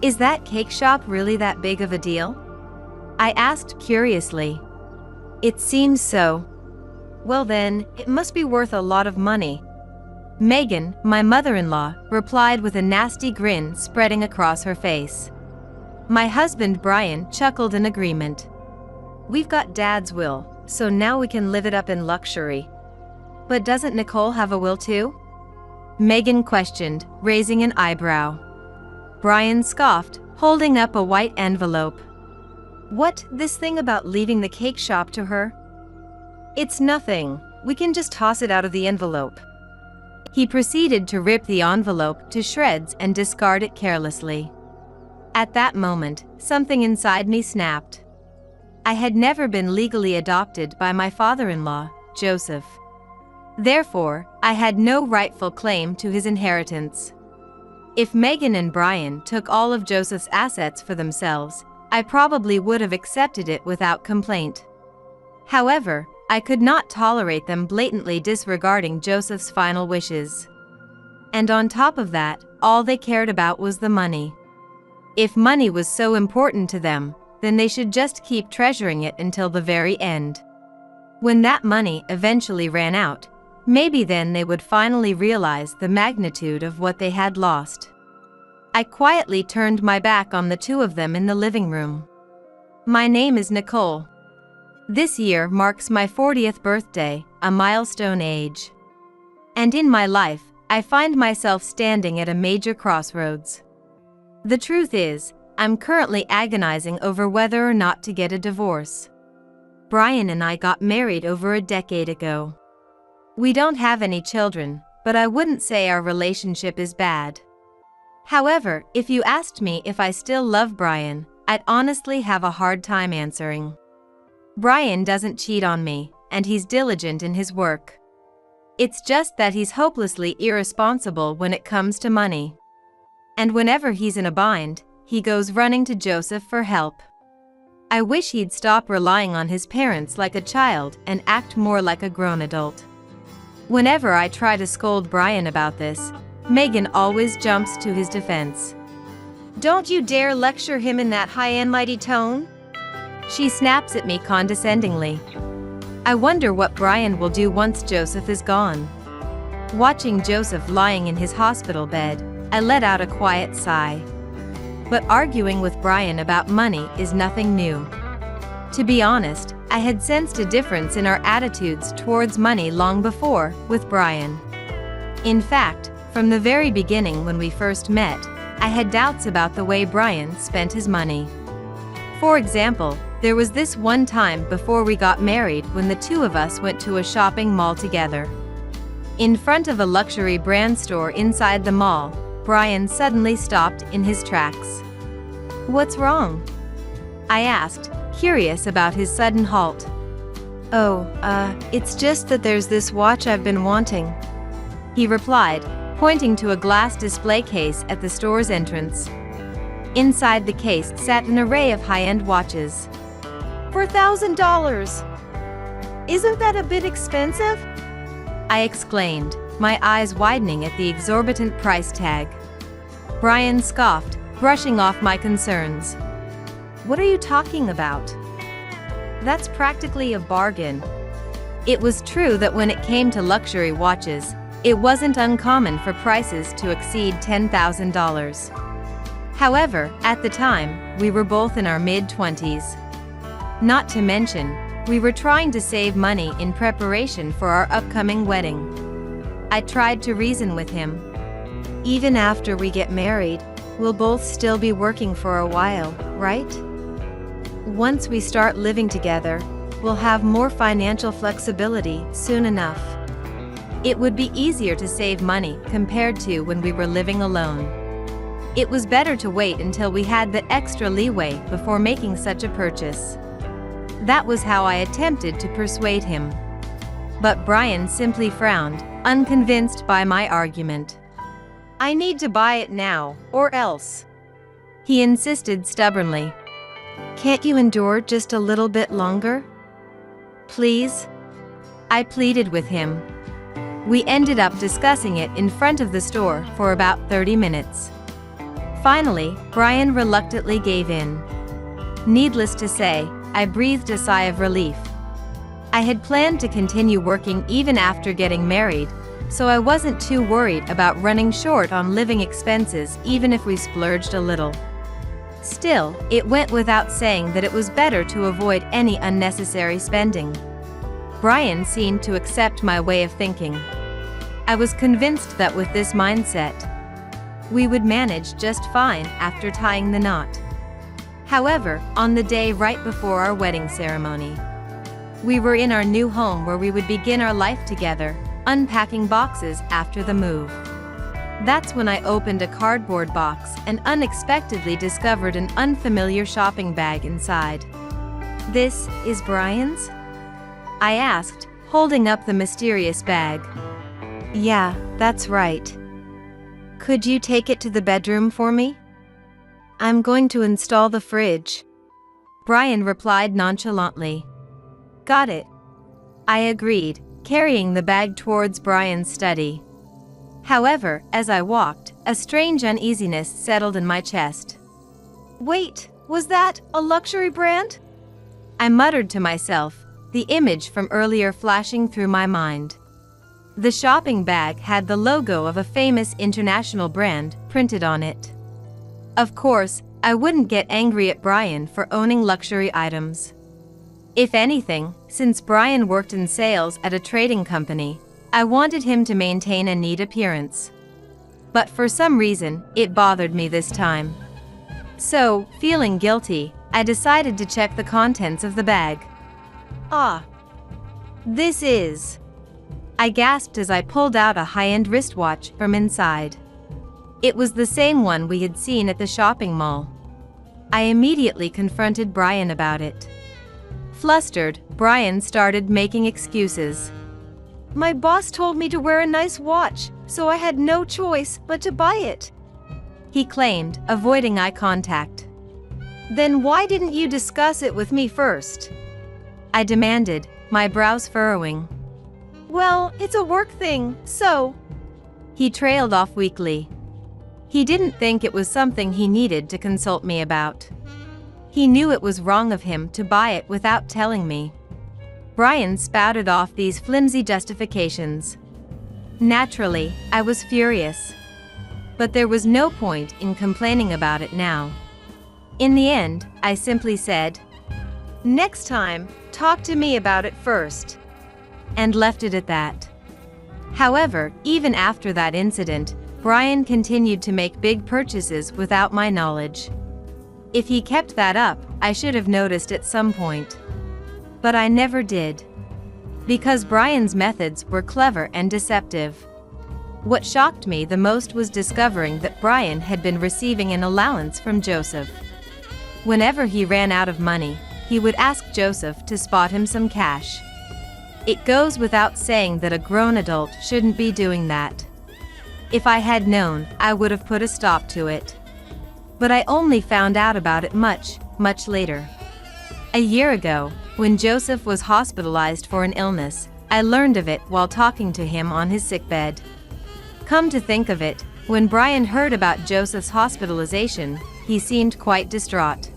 Is that cake shop really that big of a deal? I asked curiously. It seems so. Well then, it must be worth a lot of money. Megan, my mother-in-law, replied with a nasty grin spreading across her face. My husband Brian chuckled in agreement. We've got Dad's will, so now we can live it up in luxury. But doesn't Nicole have a will too? Megan questioned, raising an eyebrow. Brian scoffed, holding up a white envelope. What, this thing about leaving the cake shop to her? It's nothing, we can just toss it out of the envelope. He proceeded to rip the envelope to shreds and discard it carelessly. At that moment, something inside me snapped. I had never been legally adopted by my father-in-law, Joseph. Therefore, I had no rightful claim to his inheritance. If Megan and Brian took all of Joseph's assets for themselves, I probably would have accepted it without complaint. However, I could not tolerate them blatantly disregarding Joseph's final wishes. And on top of that, all they cared about was the money. If money was so important to them, then they should just keep treasuring it until the very end. When that money eventually ran out, maybe then they would finally realize the magnitude of what they had lost. I quietly turned my back on the two of them in the living room. My name is Nicole. This year marks my 40th birthday, a milestone age. And in my life, I find myself standing at a major crossroads. The truth is, I'm currently agonizing over whether or not to get a divorce. Brian and I got married over a decade ago. We don't have any children, but I wouldn't say our relationship is bad. However, if you asked me if I still love Brian, I'd honestly have a hard time answering. Brian doesn't cheat on me, and he's diligent in his work. It's just that he's hopelessly irresponsible when it comes to money. And whenever he's in a bind, he goes running to Joseph for help. I wish he'd stop relying on his parents like a child and act more like a grown adult. Whenever I try to scold Brian about this, Megan always jumps to his defense. Don't you dare lecture him in that high and mighty tone? She snaps at me condescendingly. I wonder what Brian will do once Joseph is gone. Watching Joseph lying in his hospital bed, I let out a quiet sigh. But arguing with Brian about money is nothing new. To be honest, I had sensed a difference in our attitudes towards money long before, with Brian. In fact, from the very beginning when we first met, I had doubts about the way Brian spent his money. For example, there was this one time before we got married when the two of us went to a shopping mall together. In front of a luxury brand store inside the mall, Brian suddenly stopped in his tracks. What's wrong? I asked, curious about his sudden halt. Oh, it's just that there's this watch I've been wanting, he replied, pointing to a glass display case at the store's entrance. Inside the case sat an array of high-end watches. $4,000! Isn't that a bit expensive? I exclaimed, my eyes widening at the exorbitant price tag. Brian scoffed, brushing off my concerns. What are you talking about? That's practically a bargain. It was true that when it came to luxury watches, it wasn't uncommon for prices to exceed $10,000. However, at the time, we were both in our mid-20s. Not to mention, we were trying to save money in preparation for our upcoming wedding. I tried to reason with him. Even after we get married, we'll both still be working for a while, right? Once we start living together, we'll have more financial flexibility soon enough. It would be easier to save money compared to when we were living alone. It was better to wait until we had the extra leeway before making such a purchase. That was how I attempted to persuade him. But Brian simply frowned, unconvinced by my argument. I need to buy it now, or else, he insisted stubbornly. Can't you endure just a little bit longer? Please? I pleaded with him. We ended up discussing it in front of the store for about 30 minutes. Finally, Brian reluctantly gave in. Needless to say, I breathed a sigh of relief. I had planned to continue working even after getting married, so I wasn't too worried about running short on living expenses even if we splurged a little. Still, it went without saying that it was better to avoid any unnecessary spending. Brian seemed to accept my way of thinking. I was convinced that with this mindset, we would manage just fine after tying the knot. However, on the day right before our wedding ceremony, we were in our new home where we would begin our life together, unpacking boxes after the move. That's when I opened a cardboard box and unexpectedly discovered an unfamiliar shopping bag inside. "This is Brian's?" I asked, holding up the mysterious bag. "Yeah, that's right. Could you take it to the bedroom for me? I'm going to install the fridge," Brian replied nonchalantly. "Got it," I agreed, carrying the bag towards Brian's study. However, as I walked, a strange uneasiness settled in my chest. "Wait, was that a luxury brand?" I muttered to myself, the image from earlier flashing through my mind. The shopping bag had the logo of a famous international brand printed on it. Of course, I wouldn't get angry at Brian for owning luxury items. If anything, since Brian worked in sales at a trading company, I wanted him to maintain a neat appearance. But for some reason, it bothered me this time. So, feeling guilty, I decided to check the contents of the bag. "Ah, this is..." I gasped as I pulled out a high-end wristwatch from inside. It was the same one we had seen at the shopping mall. I immediately confronted Brian about it. Flustered, Brian started making excuses. "My boss told me to wear a nice watch, so I had no choice but to buy it," he claimed, avoiding eye contact. "Then why didn't you discuss it with me first?" I demanded, my brows furrowing. "Well, it's a work thing, so..." He trailed off weakly. He didn't think it was something he needed to consult me about. He knew it was wrong of him to buy it without telling me. Brian spouted off these flimsy justifications. Naturally, I was furious. But there was no point in complaining about it now. In the end, I simply said, "Next time, talk to me about it first," and left it at that. However, even after that incident, Brian continued to make big purchases without my knowledge. If he kept that up, I should have noticed at some point. But I never did. Because Brian's methods were clever and deceptive. What shocked me the most was discovering that Brian had been receiving an allowance from Joseph. Whenever he ran out of money, he would ask Joseph to spot him some cash. It goes without saying that a grown adult shouldn't be doing that. If I had known, I would have put a stop to it. But I only found out about it much, much later. A year ago, when Joseph was hospitalized for an illness, I learned of it while talking to him on his sickbed. Come to think of it, when Brian heard about Joseph's hospitalization, he seemed quite distraught.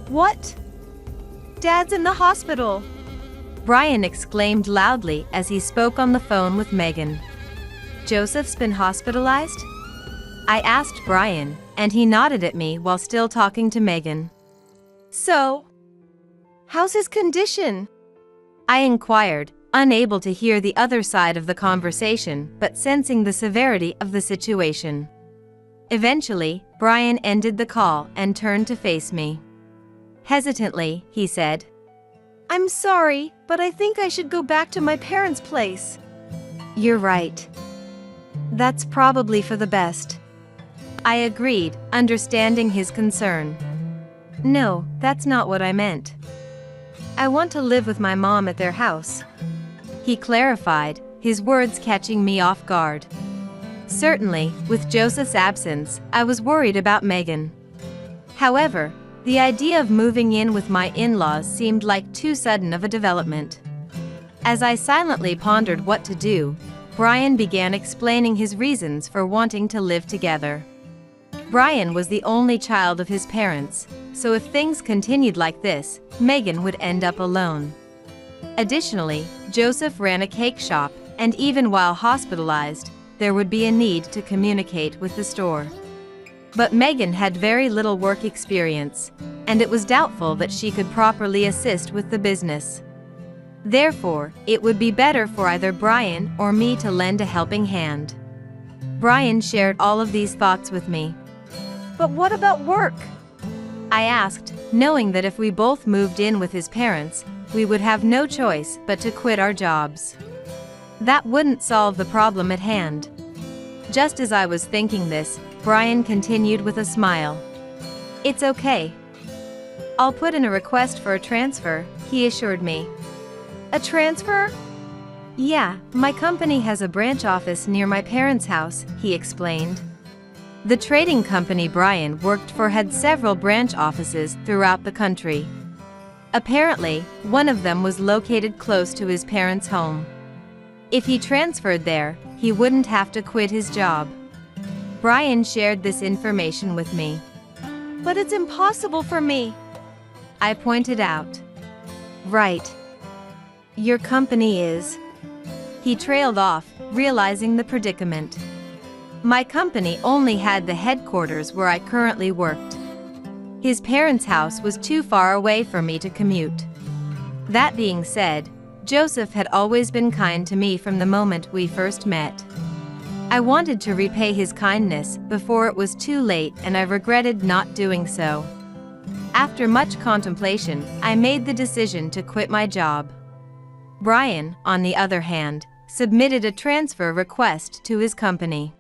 "What? Dad's in the hospital!" Brian exclaimed loudly as he spoke on the phone with Megan. "Joseph's been hospitalized?" I asked Brian, and he nodded at me while still talking to Megan. "So, how's his condition?" I inquired, unable to hear the other side of the conversation but sensing the severity of the situation. Eventually, Brian ended the call and turned to face me. Hesitantly, he said, "I'm sorry, but I think I should go back to my parents' place." "You're right. That's probably for the best." I agreed, understanding his concern. "No, that's not what I meant. I want to live with my mom at their house," he clarified, his words catching me off guard. Certainly, with Joseph's absence, I was worried about Megan. However, the idea of moving in with my in-laws seemed like too sudden of a development. As I silently pondered what to do, Brian began explaining his reasons for wanting to live together. Brian was the only child of his parents, so if things continued like this, Megan would end up alone. Additionally, Joseph ran a cake shop, and even while hospitalized, there would be a need to communicate with the store. But Megan had very little work experience, and it was doubtful that she could properly assist with the business. Therefore, it would be better for either Brian or me to lend a helping hand. Brian shared all of these thoughts with me. But what about work? I asked, knowing that if we both moved in with his parents, we would have no choice but to quit our jobs. That wouldn't solve the problem at hand. Just as I was thinking this, Brian continued with a smile. "It's okay. I'll put in a request for a transfer," he assured me. A transfer? "Yeah, my company has a branch office near my parents' house," he explained. The trading company Brian worked for had several branch offices throughout the country. Apparently, one of them was located close to his parents' home. If he transferred there, he wouldn't have to quit his job. Brian shared this information with me. But it's impossible for me, I pointed out. "Right. Your company is..." He trailed off, realizing the predicament. My company only had the headquarters where I currently worked. His parents' house was too far away for me to commute. That being said, Joseph had always been kind to me from the moment we first met. I wanted to repay his kindness before it was too late, and I regretted not doing so. After much contemplation, I made the decision to quit my job. Brian, on the other hand, submitted a transfer request to his company.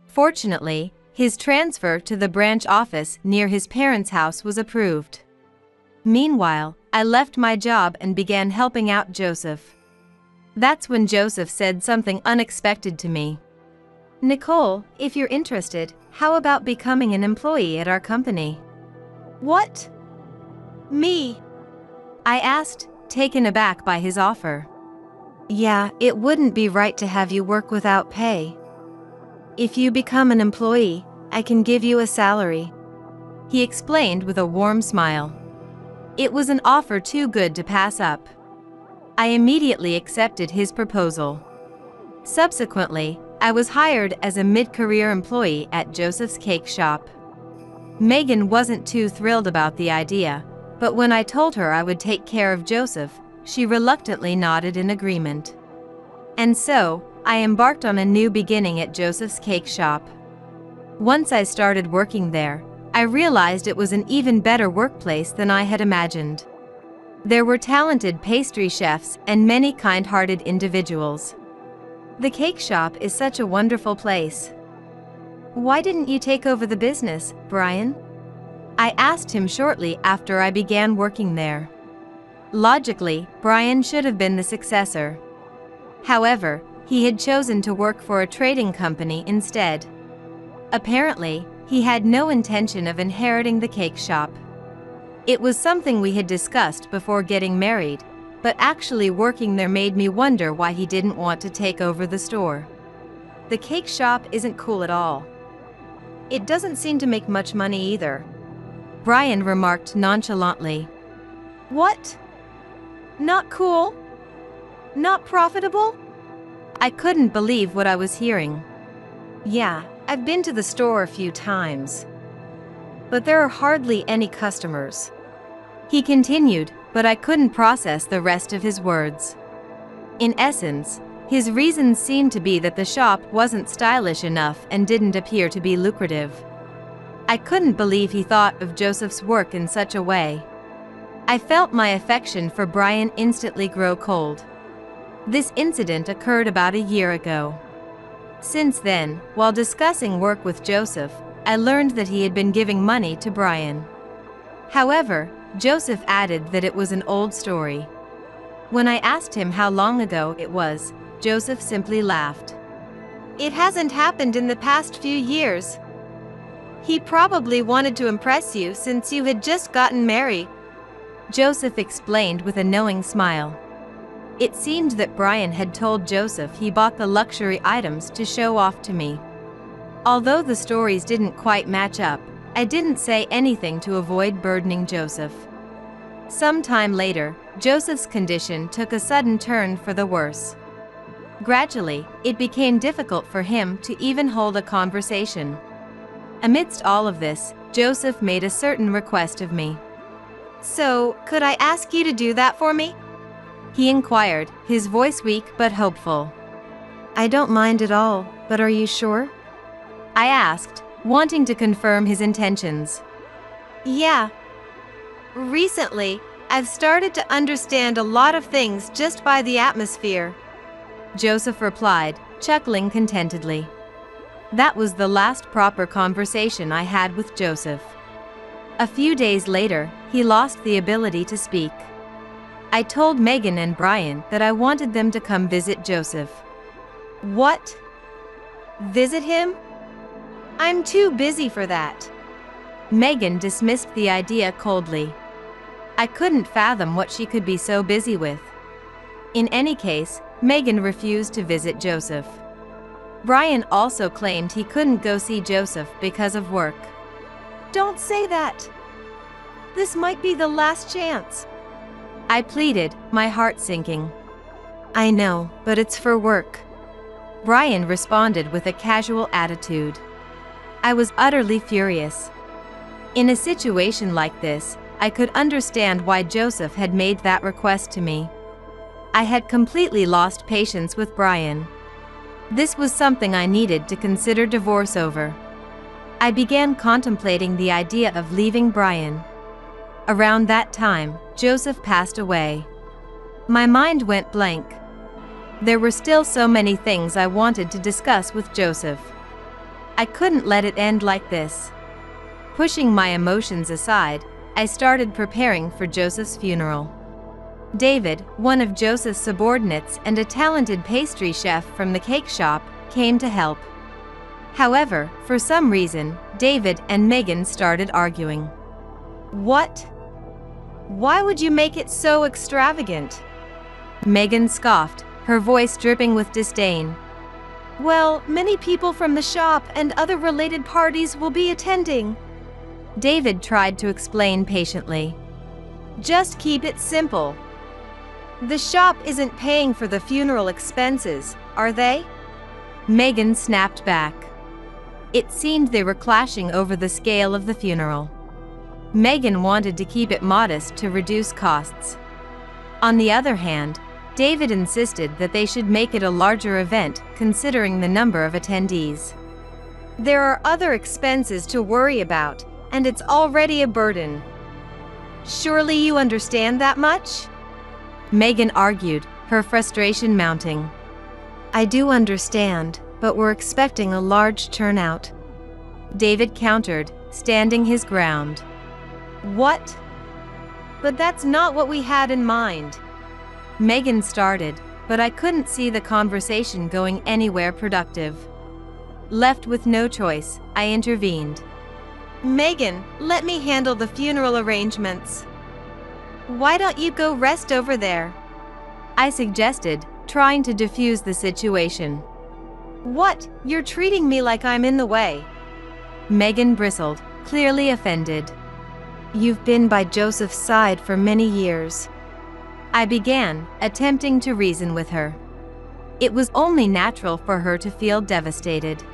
Fortunately, his transfer to the branch office near his parents' house was approved. Meanwhile, I left my job and began helping out Joseph. That's when Joseph said something unexpected to me. "Nicole, if you're interested, how about becoming an employee at our company?" What? Me? I asked, taken aback by his offer. "Yeah, it wouldn't be right to have you work without pay. If you become an employee, I can give you a salary," he explained with a warm smile. It was an offer too good to pass up. I immediately accepted his proposal. Subsequently, I was hired as a mid-career employee at Joseph's cake shop. Megan wasn't too thrilled about the idea, but when I told her I would take care of Joseph, she reluctantly nodded in agreement. And so, I embarked on a new beginning at Joseph's cake shop. Once I started working there, I realized it was an even better workplace than I had imagined. There were talented pastry chefs and many kind-hearted individuals. The cake shop is such a wonderful place. "Why didn't you take over the business, Brian?" I asked him shortly after I began working there. Logically, Brian should have been the successor. However, he had chosen to work for a trading company instead. Apparently, he had no intention of inheriting the cake shop. It was something we had discussed before getting married, but actually working there made me wonder why he didn't want to take over the store. "The cake shop isn't cool at all. It doesn't seem to make much money either," Brian remarked nonchalantly. What? Not cool? Not profitable? I couldn't believe what I was hearing. "Yeah, I've been to the store a few times, but there are hardly any customers," he continued, but I couldn't process the rest of his words. In essence, his reasons seemed to be that the shop wasn't stylish enough and didn't appear to be lucrative. I couldn't believe he thought of Joseph's work in such a way. I felt my affection for Brian instantly grow cold. This incident occurred about a year ago. Since then, while discussing work with Joseph, I learned that he had been giving money to Brian. However, Joseph added that it was an old story. When I asked him how long ago it was, Joseph simply laughed. "It hasn't happened in the past few years. He probably wanted to impress you since you had just gotten married," Joseph explained with a knowing smile. It seemed that Brian had told Joseph he bought the luxury items to show off to me. Although the stories didn't quite match up, I didn't say anything to avoid burdening Joseph. Some time later, Joseph's condition took a sudden turn for the worse. Gradually, it became difficult for him to even hold a conversation. Amidst all of this, Joseph made a certain request of me. "So, could I ask you to do that for me?" he inquired, his voice weak but hopeful. "I don't mind at all, but are you sure?" I asked, wanting to confirm his intentions. "Yeah. Recently, I've started to understand a lot of things just by the atmosphere," Joseph replied, chuckling contentedly. That was the last proper conversation I had with Joseph. A few days later, he lost the ability to speak. I told Megan and Brian that I wanted them to come visit Joseph. "What? Visit him? I'm too busy for that." Megan dismissed the idea coldly. I couldn't fathom what she could be so busy with. In any case, Megan refused to visit Joseph. Brian also claimed he couldn't go see Joseph because of work. "Don't say that. This might be the last chance," I pleaded, my heart sinking. "I know, but it's for work," Brian responded with a casual attitude. I was utterly furious. In a situation like this, I could understand why Joseph had made that request to me. I had completely lost patience with Brian. This was something I needed to consider divorce over. I began contemplating the idea of leaving Brian. Around that time, Joseph passed away. My mind went blank. There were still so many things I wanted to discuss with Joseph. I couldn't let it end like this. Pushing my emotions aside, I started preparing for Joseph's funeral. David, one of Joseph's subordinates and a talented pastry chef from the cake shop, came to help. However, for some reason, David and Megan started arguing. "What? Why would you make it so extravagant?" Megan scoffed, her voice dripping with disdain. "Well, many people from the shop and other related parties will be attending." David tried to explain patiently. "Just keep it simple. The shop isn't paying for the funeral expenses, are they?" Megan snapped back. It seemed they were clashing over the scale of the funeral. Megan wanted to keep it modest to reduce costs. On the other hand, David insisted that they should make it a larger event, considering the number of attendees. "There are other expenses to worry about, and it's already a burden. Surely you understand that much?" Megan argued, her frustration mounting. "I do understand, but we're expecting a large turnout," David countered, standing his ground. "What? But that's not what we had in mind." Megan started, but I couldn't see the conversation going anywhere productive. Left with no choice, I intervened. "Megan, let me handle the funeral arrangements. Why don't you go rest over there?" I suggested, trying to defuse the situation. "What? You're treating me like I'm in the way." Megan bristled, clearly offended. "You've been by Joseph's side for many years." I began, attempting to reason with her. It was only natural for her to feel devastated.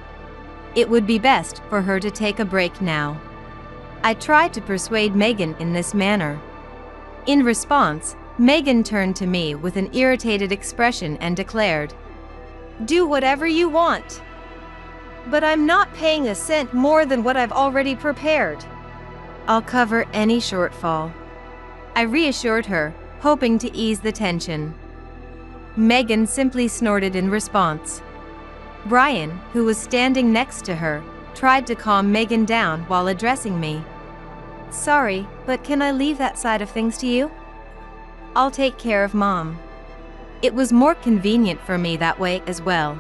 It would be best for her to take a break now. I tried to persuade Megan in this manner. In response, Megan turned to me with an irritated expression and declared, "Do whatever you want. But I'm not paying a cent more than what I've already prepared. I'll cover any shortfall." I reassured her, hoping to ease the tension. Megan simply snorted in response. Brian, who was standing next to her, tried to calm Megan down while addressing me. "Sorry, but can I leave that side of things to you? I'll take care of Mom." It was more convenient for me that way as well.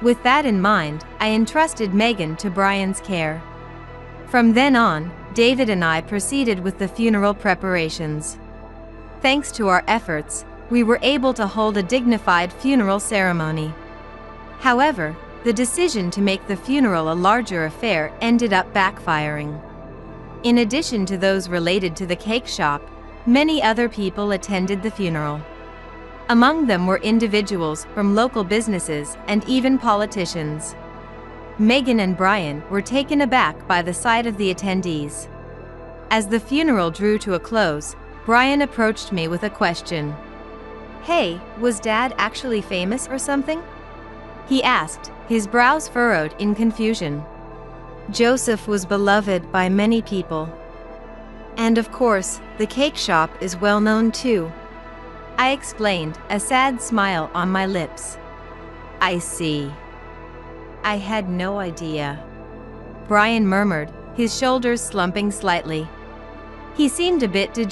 With that in mind, I entrusted Megan to Brian's care. From then on, David and I proceeded with the funeral preparations. Thanks to our efforts, we were able to hold a dignified funeral ceremony. However, The decision to make the funeral a larger affair ended up backfiring. In addition to those related to the cake shop, many other people attended the funeral. Among them were individuals from local businesses and even politicians. Megan and Brian were taken aback by the sight of the attendees. As the funeral drew to a close, Brian approached me with a question. "Hey, was Dad actually famous or something?" he asked, his brows furrowed in confusion. "Joseph was beloved by many people. And of course, the cake shop is well known too," I explained, a sad smile on my lips. "I see. I had no idea," Brian murmured, his shoulders slumping slightly. He seemed a bit dejected.